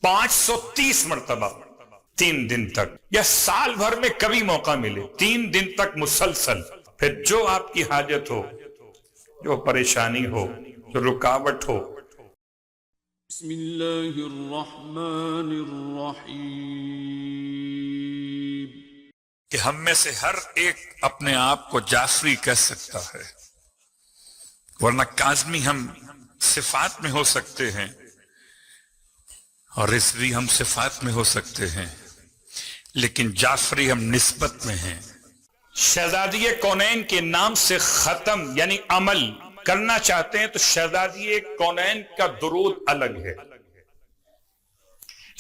530 مرتبہ 3 دن تک، یا سال بھر میں کبھی موقع ملے 3 دن تک مسلسل. پھر جو آپ کی حاجت ہو، جو پریشانی ہو، جو رکاوٹ ہو. بسم اللہ الرحمن الرحیم. کہ ہم میں سے ہر ایک اپنے آپ کو جعفری کہہ سکتا ہے، ورنہ کاظمی ہم صفات میں ہو سکتے ہیں اور رضوی ہم صفات میں ہو سکتے ہیں، لیکن جعفری ہم نسبت میں ہیں. شہزادی کونین کے نام سے ختم یعنی عمل کرنا چاہتے ہیں تو شہزادی کونین کا درود الگ ہے.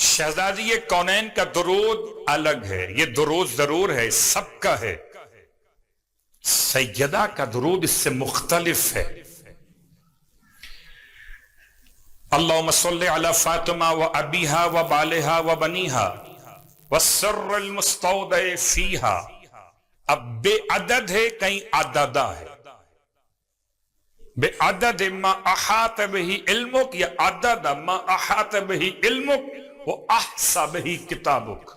شہزادی کونین کا درود الگ ہے. یہ درود ضرور ہے، سب کا ہے. سیدہ کا درود اس سے مختلف ہے. اللہم صلی علی فاطمہ و ابیہا و بالہا و بنیہا والسر المستودع فیہا. اب بے عدد ہے، کہیں عددہ ہے. بے عدد ما احاط بہی علمک، یا عدد ما احاط بہی علمک و احصا بہی کتابک.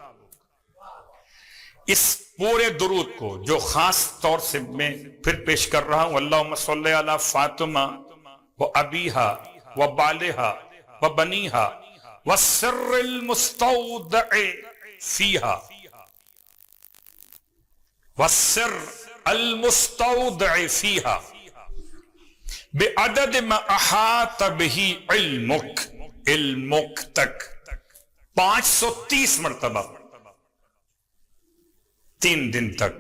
اس پورے درود کو جو خاص طور سے میں پھر پیش کر رہا ہوں، اللہم صلی علی فاطمہ و ابیہا و بالہا و بنیہا والسر المستودع فیہا. والسر المستودع فیہا بعدد ما احاط بہی علمک. علمک تک 530 مرتبہ 3 دن تک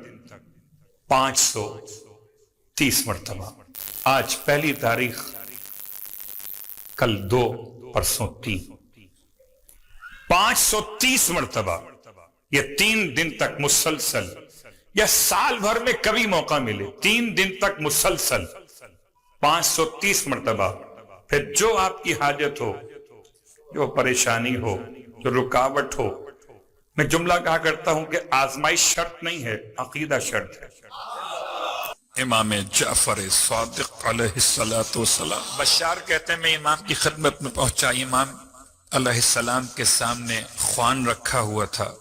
530 مرتبہ. آج پہلی تاریخ، کل 2، پرسوں 3. 530 مرتبہ یہ 3 دن تک مسلسل، یا سال بھر میں کبھی موقع ملے 3 دن تک مسلسل 530 مرتبہ. پھر جو آپ کی حاجت ہو، جو پریشانی ہو، جو رکاوٹ ہو. میں جملہ کہا کرتا ہوں کہ آزمائش شرط نہیں ہے، عقیدہ شرط ہے. امام جعفر صادق علیہ السلام بشار کہتے ہیں میں امام کی خدمت میں پہنچا. امام علیہ السلام کے سامنے خوان رکھا ہوا تھا.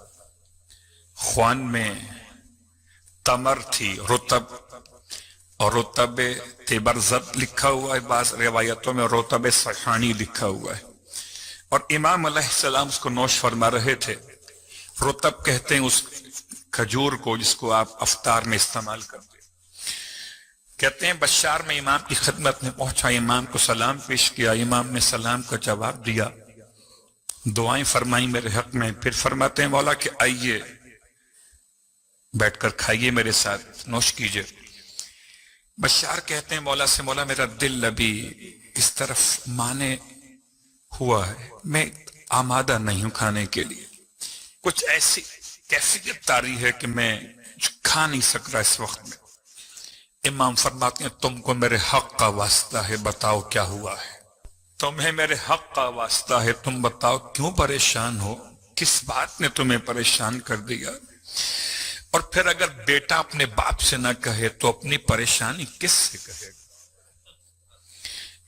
خوان میں تمر تھی، رطب، اور رطب تبرزت لکھا ہوا ہے، بعض روایتوں میں رطب سیحانی لکھا ہوا ہے. اور امام علیہ السلام اس کو نوش فرما رہے تھے. رطب کہتے ہیں اس کھجور کو جس کو آپ افطار میں استعمال کرتے. کہتے ہیں بشار میں امام کی خدمت میں پہنچا، امام کو سلام پیش کیا. امام نے سلام کا جواب دیا، دعائیں فرمائیں میرے حق میں. پھر فرماتے ہیں مولا کہ آئیے بیٹھ کر کھائیے میرے ساتھ، نوش کیجئے. بشار کہتے ہیں مولا سے، مولا میرا دل ابھی اس طرف مانے ہوا ہے، میں آمادہ نہیں ہوں کھانے کے لیے. کچھ ایسی کیفیت طاری ہے کہ میں کھا نہیں سک رہا اس وقت میں. امام فرماتے ہیں تم کو میرے حق کا واسطہ ہے، بتاؤ کیا ہوا ہے. تمہیں میرے حق کا واسطہ ہے، تم بتاؤ کیوں پریشان ہو، کس بات نے تمہیں پریشان کر دیا. اور پھر اگر بیٹا اپنے باپ سے نہ کہے تو اپنی پریشانی کس سے کہے گا.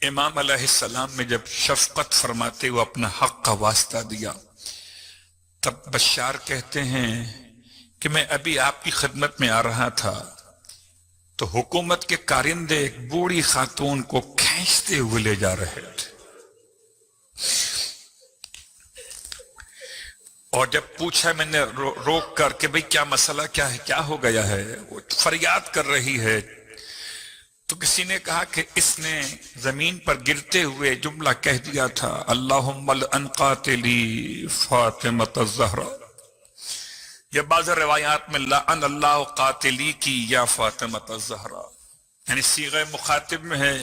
امام علیہ السلام میں جب شفقت فرماتے ہوئے اپنا حق کا واسطہ دیا، تب بشار کہتے ہیں کہ میں ابھی آپ کی خدمت میں آ رہا تھا تو حکومت کے کارندے ایک بوڑھی خاتون کو کھینچتے ہوئے لے جا رہے تھے. اور جب پوچھا میں نے روک کر کہ بھئی کیا مسئلہ کیا ہے، کیا ہو گیا ہے، وہ فریاد کر رہی ہے، تو کسی نے کہا کہ اس نے زمین پر گرتے ہوئے جملہ کہہ دیا تھا اللہم لعن قاتلی فاطمۃ الزہرا. یا بعض روایات میں لعن اللہ قاتلی کی یا فاطمۃ الزہرا، یعنی صیغہ مخاطب میں ہے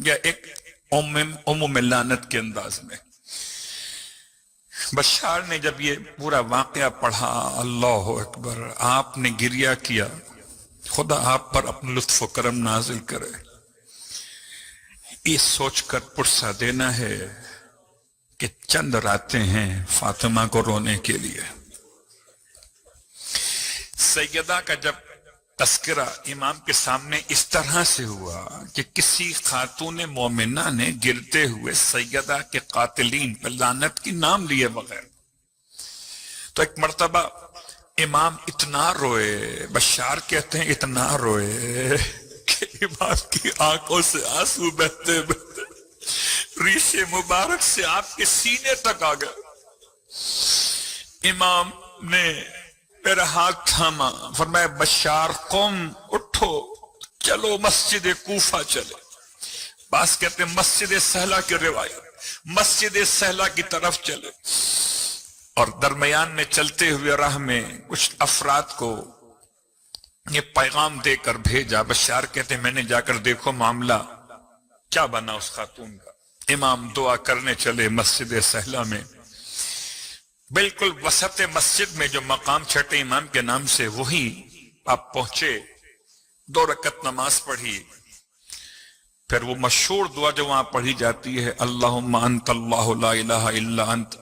یا ایک عموم لعنت کے انداز میں. بشار نے جب یہ پورا واقعہ پڑھا، اللہ اکبر، آپ نے گریہ کیا، خدا آپ پر اپنا لطف و کرم نازل کرے. یہ سوچ کر پرسہ دینا ہے کہ چند راتیں ہیں فاطمہ کو رونے کے لیے. سیدہ کا جب تذکرہ امام کے سامنے اس طرح سے ہوا کہ کسی خاتون مومنہ نے گرتے ہوئے سیدہ کے قاتلین پر لعنت کی نام لیے بغیر. تو ایک مرتبہ امام اتنا روئے، بشار کہتے ہیں اتنا روئے کہ امام کی آنکھوں سے آنسو بہتے بہتے ریش مبارک سے آپ کے سینے تک آ گئے. امام نے میرا ہاتھ تھاما، فرمایا بشار قم، اٹھو چلو مسجد کوفہ چلے. بعض کہتے ہیں مسجد سہلہ کی روایت، مسجد سہلہ کی طرف چلے، اور درمیان میں چلتے ہوئے راہ میں کچھ افراد کو یہ پیغام دے کر بھیجا. بشار کہتے ہیں میں نے جا کر دیکھو معاملہ کیا بنا اس خاتون کا. امام دعا کرنے چلے مسجد سہلہ میں، بالکل وسط مسجد میں جو مقام چھٹے امام کے نام سے وہی آپ پہنچے، 2 رکعت نماز پڑھی. پھر وہ مشہور دعا جو وہاں پڑھی جاتی ہے، اللہم انت اللہ لا الہ الا انت.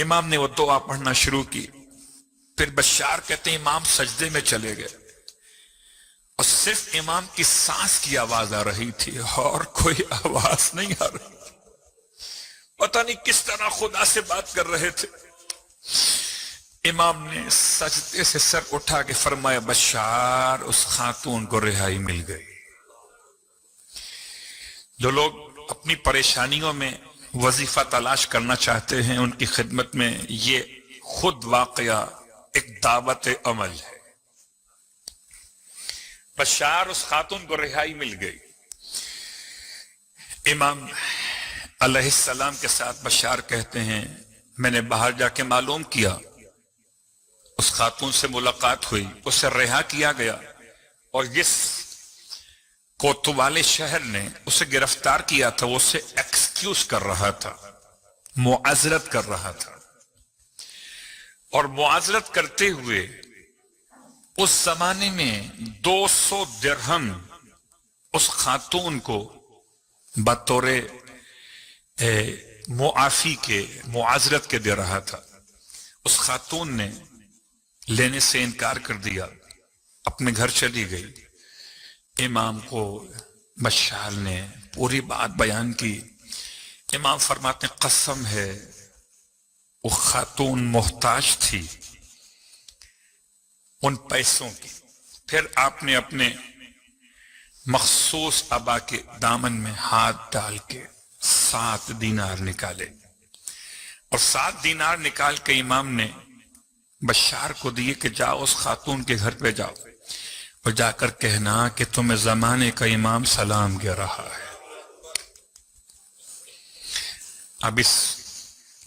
امام نے وہ دعا پڑھنا شروع کی. پھر بشار کہتے ہیں امام سجدے میں چلے گئے اور صرف امام کی سانس کی آواز آ رہی تھی اور کوئی آواز نہیں آ رہی. پتہ نہیں کس طرح خدا سے بات کر رہے تھے. امام نے سجدے سے سر اٹھا کے فرمایا بشار اس خاتون کو رہائی مل گئی. جو لوگ اپنی پریشانیوں میں وظیفہ تلاش کرنا چاہتے ہیں ان کی خدمت میں یہ خود واقعہ ایک دعوت عمل ہے. بشار اس خاتون کو رہائی مل گئی. امام علیہ السلام کے ساتھ بشار کہتے ہیں میں نے باہر جا کے معلوم کیا، اس خاتون سے ملاقات ہوئی، اسے رہا کیا گیا، اور جس کوتوالے شہر نے اسے گرفتار کیا تھا وہ اسے ایکسکیوز کر رہا تھا، معذرت کر رہا تھا. اور معذرت کرتے ہوئے اس زمانے میں 200 درہم اس خاتون کو بطور معافی کے، معذرت کے دے رہا تھا. اس خاتون نے لینے سے انکار کر دیا، اپنے گھر چلی گئی. امام کو بشار نے پوری بات بیان کی. امام فرماتے ہیں قسم ہے وہ خاتون محتاج تھی ان پیسوں کی. پھر آپ نے اپنے مخصوص عبا کے دامن میں ہاتھ ڈال کے 7 دینار نکالے، اور 7 دینار نکال کے امام نے بشار کو دیے کہ جاؤ اس خاتون کے گھر پہ جاؤ اور جا کر کہنا کہ تمہیں زمانے کا امام سلام کہہ رہا ہے. اب اس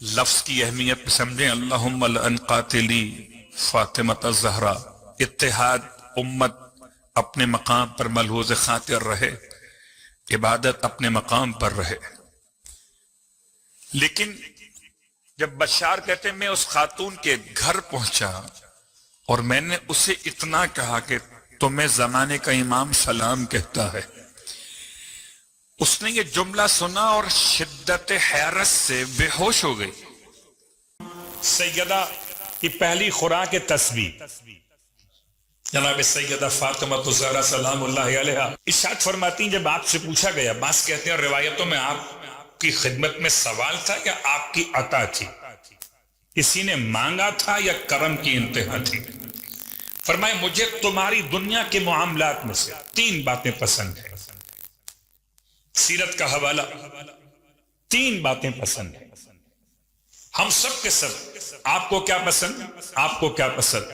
لفظ کی اہمیت سمجھیں. اللہم لعن قاتلی فاطمۃ الزہرا. اتحاد امت اپنے مقام پر ملحوظ خاطر رہے، عبادت اپنے مقام پر رہے. لیکن جب بشار کہتے ہیں میں اس خاتون کے گھر پہنچا اور میں نے اسے اتنا کہا کہ تمہیں زمانے کا امام سلام کہتا ہے، اس نے یہ جملہ سنا اور شدت حیرت سے بے ہوش ہو گئی. سیدہ کی پہلی خوراک تسبیح جناب سیدہ فاطمہ الزہرا سلام اللہ علیہا ارشاد فرماتی ہیں جب آپ سے پوچھا گیا، بعض کہتے ہیں روایتوں میں آپ کی خدمت میں سوال تھا یا آپ کی عطا تھی، کسی نے مانگا تھا یا کرم کی انتہا تھی. فرمایا مجھے تمہاری دنیا کے معاملات میں سے 3 باتیں پسند ہیں. سیرت کا حوالہ، 3 باتیں پسند ہیں. ہم سب کے سب آپ کو کیا پسند، آپ کو کیا پسند،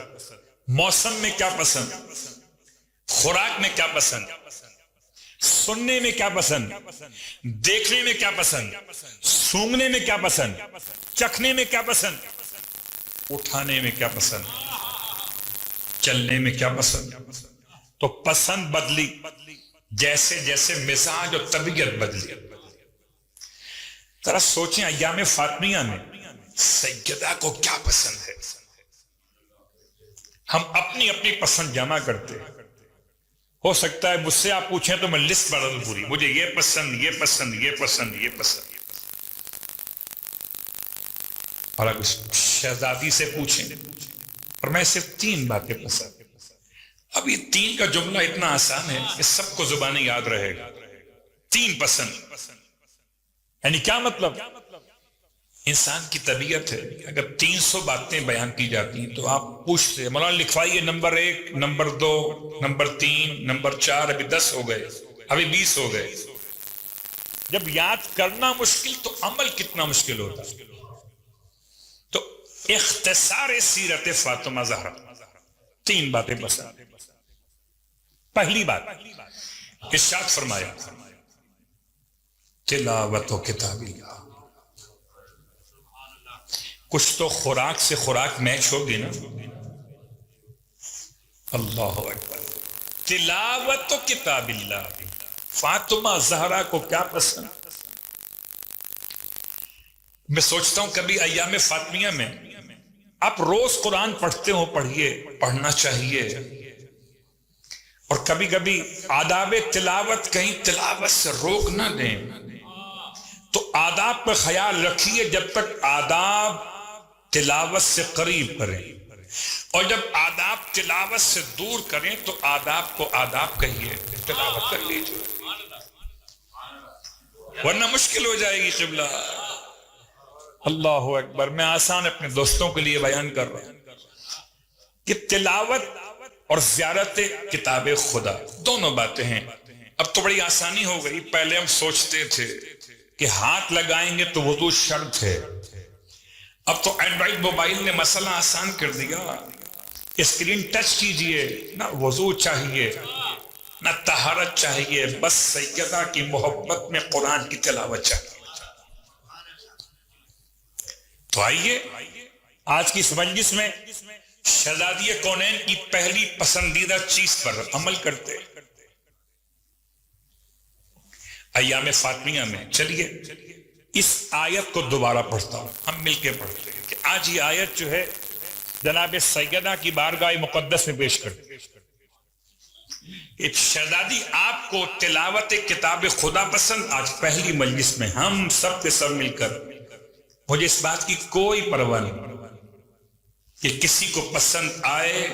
موسم میں کیا پسند، خوراک میں کیا پسند، سننے میں کیا پسند، دیکھنے میں کیا پسند، سونگنے میں کیا پسند، چکھنے میں کیا پسند، اٹھانے میں کیا پسند، چلنے میں کیا پسند. تو پسند بدلی جیسے جیسے مزاج اور طبیعت بدلی. ذرا سوچیں ایام فاطمیہ میں سیدہ کو کیا پسند ہے. ہم اپنی اپنی پسند جمع کرتے ہیں. ہو سکتا ہے مجھ سے آپ پوچھیں تو میں لسٹ بڑھا دوں پوری، مجھے یہ پسند، یہ پسند، یہ پسند، یہ پسند. اور اگر شہزادی سے پوچھیں اور میں صرف 3 باتیں پسند. اب یہ 3 کا جملہ اتنا آسان ہے کہ سب کو زبانیں یاد رہے گا. 3 پسند یعنی کیا مطلب؟ انسان کی طبیعت ہے اگر 300 باتیں بیان کی جاتی ہیں تو آپ پوچھتے مولانا لکھوائیے نمبر 1 نمبر 2 نمبر 3 نمبر 4 ابھی 10 ہو گئے ابھی 20 ہو گئے. جب یاد کرنا مشکل تو عمل کتنا مشکل ہوتا. تو اختصار سیرت فاطمہ زہرا 3 باتیں پسند. پہلی بات ارشاد فرمایا تلاوت و کتاب اللہ. کچھ تو خوراک سے خوراک میچ ہوگی نا. اللہ اکبر. تلاوت و کتاب اللہ. فاطمہ زہرا کو کیا پسند؟ میں سوچتا ہوں کبھی ایام فاطمیہ میں آپ روز قرآن پڑھتے ہو پڑھیے پڑھنا چاہیے. اور کبھی کبھی آداب تلاوت کہیں تلاوت سے روک نہ دیں تو آداب پر خیال رکھیے جب تک آداب تلاوت سے قریب کریں اور جب آداب تلاوت سے دور کریں تو آداب کو آداب کہیے تلاوت کر لیجیے ورنہ مشکل ہو جائے گی. قبلہ اللہ اکبر. میں آسان اپنے دوستوں کے لیے بیان کر رہا ہوں کہ تلاوت اور زیارت کتاب خدا دونوں باتیں ہیں. اب تو بڑی آسانی ہو گئی. پہلے ہم سوچتے تھے کہ ہاتھ لگائیں گے تو وضو شرط ہے. اب تو اینڈرائڈ موبائل نے مسئلہ آسان کر دیا. اسکرین ٹچ کیجئے نہ وضو چاہیے نہ طہارت چاہیے بس سیدہ کی محبت میں قرآن کی تلاوت چاہیے. تو آئیے آج کی اس مجلس میں شہزادی کونین کی پہلی پسندیدہ چیز پر عمل کرتے. ایام فاطمیہ میں چلیے اس آیت کو دوبارہ پڑھتا ہوں. ہم مل کے پڑھتے ہیں کہ آج یہ آیت جو ہے جناب سیدہ کی بارگاہ مقدس میں پیش کرتے. شہزادی آپ کو تلاوت کتاب خدا پسند. آج پہلی مجلس میں ہم سب کے سب مل کر مجھے اس بات کی کوئی پرواہ نہیں کہ کسی کو پسند آئے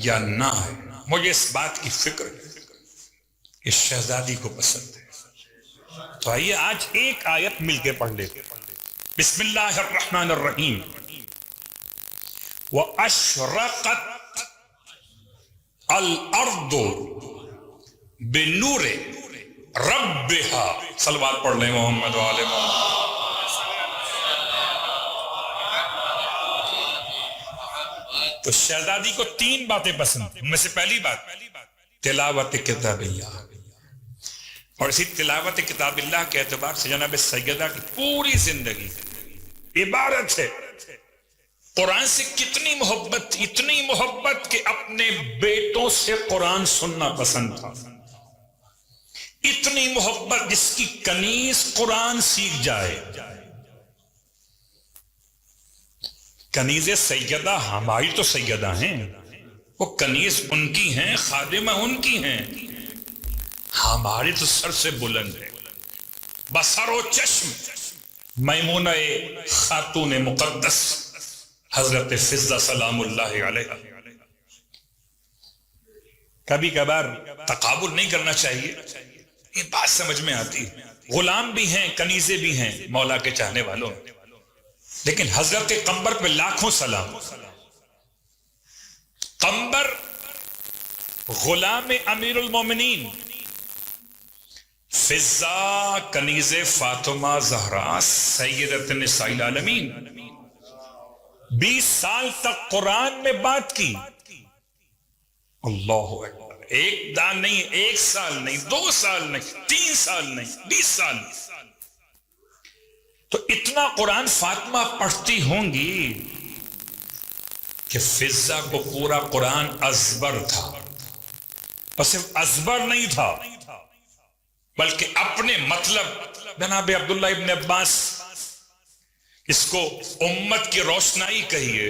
یا نہ آئے. مجھے اس بات کی فکر ہے کہ شہزادی کو پسند ہے. تو آئیے آج ایک آیت مل کے پڑھ لیتے. بسم اللہ الرحمن الرحیم. وَأَشْرَقَتْ الْأَرْضُ بِنُورِ رَبِّهَا. صلوات پڑھ لیں محمد وآل محمد. تو شہزادی کو 3 باتیں پسند. ان میں سے پہلی بات تلاوت کتاب اللہ. اور اسی تلاوت کتاب اللہ کے اعتبار سے جناب سیدہ کی پوری زندگی عبارت ہے قرآن سے کتنی محبت. اتنی محبت کہ اپنے بیٹوں سے قرآن سننا پسند تھا. اتنی محبت جس کی کنیز قرآن سیکھ جائے. کنیز سیدہ ہماری تو سیدہ ہیں وہ کنیز ان کی ہیں خادمہ ان کی ہیں. ہماری تو سر سے بلند ہے. بسر و چشم میمونہ خاتون مقدس حضرت فضہ سلام اللہ علیہ. کبھی کبھار تقابل نہیں کرنا چاہیے. یہ بات سمجھ میں آتی ہے. غلام بھی ہیں کنیزیں بھی ہیں مولا کے چاہنے والوں. لیکن حضرت قمبر پہ لاکھوں سلام. قمبر غلام امیر المومنین فضہ کنیز فاطمہ زہرا سیدۃ نساء العالمین 20 سال تک قرآن میں بات کی. اللہ اکبر. ایک دان نہیں 1 سال نہیں 2 سال نہیں 3 سال نہیں 20 سال. تو اتنا قرآن فاطمہ پڑھتی ہوں گی کہ فضہ کو پورا قرآن ازبر تھا. اور صرف ازبر نہیں تھا بلکہ اپنے مطلب جناب عبداللہ ابن عباس اس کو امت کی روشنائی کہیے